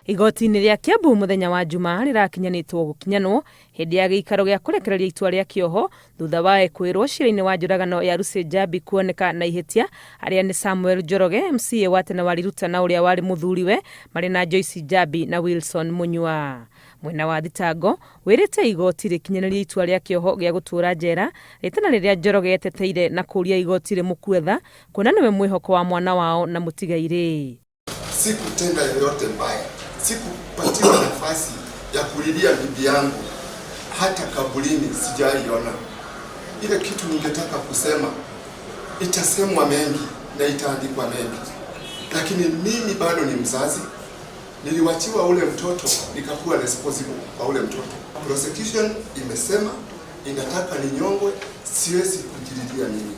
Igoti-inĩ rĩa Kiambu muthenya wa Jumaa rirakinyanĩtwo gukinyanwo hindi ya gĩikaro gĩa kũrekereria itua rĩa kĩoho thutha wa kwĩrwo cira-inĩ wa njũragano ya Lucy Njabi kuoneka na ihĩtia, arĩa nĩ Samuel Njoroge MCA wa tene wa Riruta na ũrĩa warĩ mũthuriwe marĩ na Joyce Njabi na Wilson Munyua. Mwena wa thitango wĩrĩte igoti rĩkinyanĩrie itua rĩa kĩoho gĩa gũtũũra njera rĩtana rĩrĩa Njoroge eteteire na kũria igoti rĩmũkuetha kuona nĩwe mwĩhoko wa mwana wao na mũtigairĩ. Sikutenda yoyote mbaya, sikupatiwa nafasi ya kulilia bibi yangu, hata kaburini sijaiona. Ile kitu ningetaka kusema itasemwa mengi na itaandikwa mengi, lakini mimi bado ni mzazi. Niliwachiwa ule mtoto, nikakuwa responsible kwa ule mtoto. Prosecution imesema inataka ninyongwe, siwezi kujililia mimi,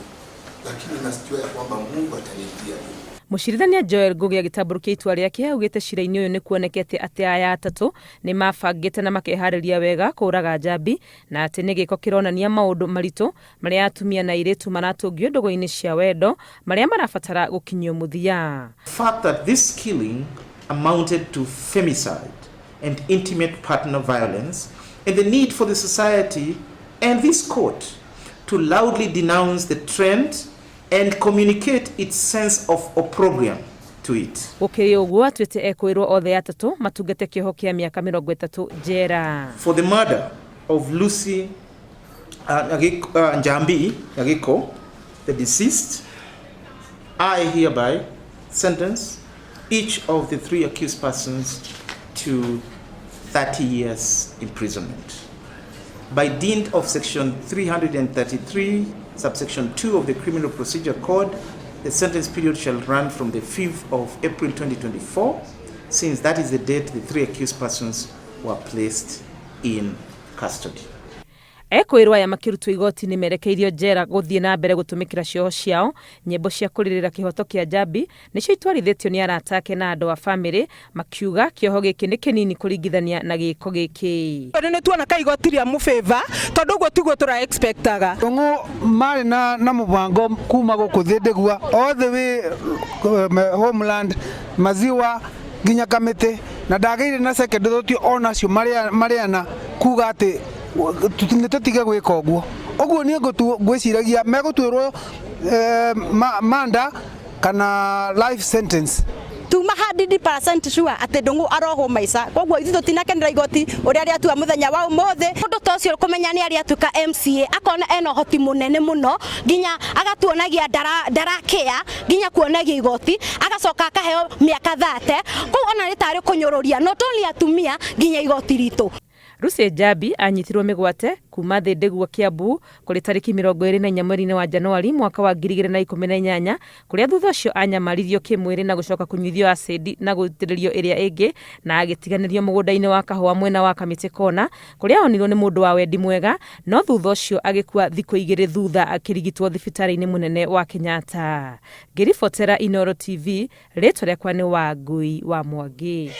lakini nasijua ya kwamba Mungu atanilia mimi. Mũcirithania Joel Ngugi agĩtambũrũkia itua rĩake augĩte cira-inĩ ũyũ nĩ kuonekete atĩ aya atatũ nĩ mabangĩte na makeharĩria wega kũraga Njabi na atĩ nĩ gĩko kĩronania maũndũ maritũ marĩa atumia na airĩtu maratũngio ndũgũ-inĩ cia wendo marĩa marabatara gũkinyio mũthia. The fact that this killing amounted to femicide and intimate partner violence, and the need for the society and this court to loudly denounce the trend and communicate its sense of opprobrium to it. Gũkĩrĩ ũguo atuĩte ekwĩrwo othe atatũ matungate kĩoho kĩa mĩaka 30 njera. For the murder of Lucy Njabi Nyagiko, the deceased, I hereby sentence each of the 3 accused persons to 30 years imprisonment. By dint of section 333 subsection 2 of the Criminal Procedure Code, the sentence period shall run from the 5th of April 2024, since that is the date the 3 accused persons were placed in custody. Ekwĩrwo aya makĩrutwo igoti-inĩ merekeirio njera gũthiĩ na mbere gũtũmĩkĩra cioho ciao nyĩmbo cia kũrĩrĩra kĩhoto kĩa Njabi nĩcio itwarithĩtio nĩ arata ake na andũ a bamĩrĩ makiuga kĩoho gĩkĩ nĩ kĩnini kũringithania na gĩko gĩkĩ. Nĩ tuona ka igoti rĩa mũbĩva tondũ ũguo tiguo tũra expectaga. Ngo marĩ na mũbango kuma gũkũ thĩ ndĩgua othe wĩ Homeland, Maziwa nginya Kamĩtĩ na ndagĩire na second thought onacio marĩana kuga atĩ tũtige gwĩka ũguo. Ũguo niĩ ngwĩciragia megũtuĩrwo manda kana life sentence. Tuma 100% sure atĩ ndũngũ arohwo maica. Koguo ithuĩ tũtinakenera igoti ũrĩa rĩatua mũthenya wa ũmũthĩ. Mũndũ ta ũcio kũmenya nĩ arĩa atuĩka MCA akona ena ũhoti mũnene mũno nginya agatuonagia ndarakĩa nginya kuonagia igoti agacoka akaheo mĩaka 30. Koguo ona nĩ tarĩ kũnyũrũria not only atumia nginya igoti ritũ. Lucy Njabi anyitirwo mĩgwate kuma thĩ ndĩgua Kiambu kũrĩ tarĩki 24 mweri-inĩ wa Januari mwaka wa 2018 kũrĩa thutha ũcio anyamaririo kĩmwĩrĩ na gũcoka kũnyuithio acidi na gũitĩrĩrio ĩrĩa ĩngĩ na agĩtiganĩrio mũgũnda-inĩ wa kahũa mwena wa Kamĩtĩ Kona kũrĩa onirwo nĩ mũndũ wa wendi mwega no thutha ũcio agĩkua thikũ 2 thutha akĩrigitwo thibitarĩ-inĩ mũnene wa Kenyatta. Ngĩribotera Inooro TV, rĩtwa rĩakwa nĩ Wangui wa Mwangi.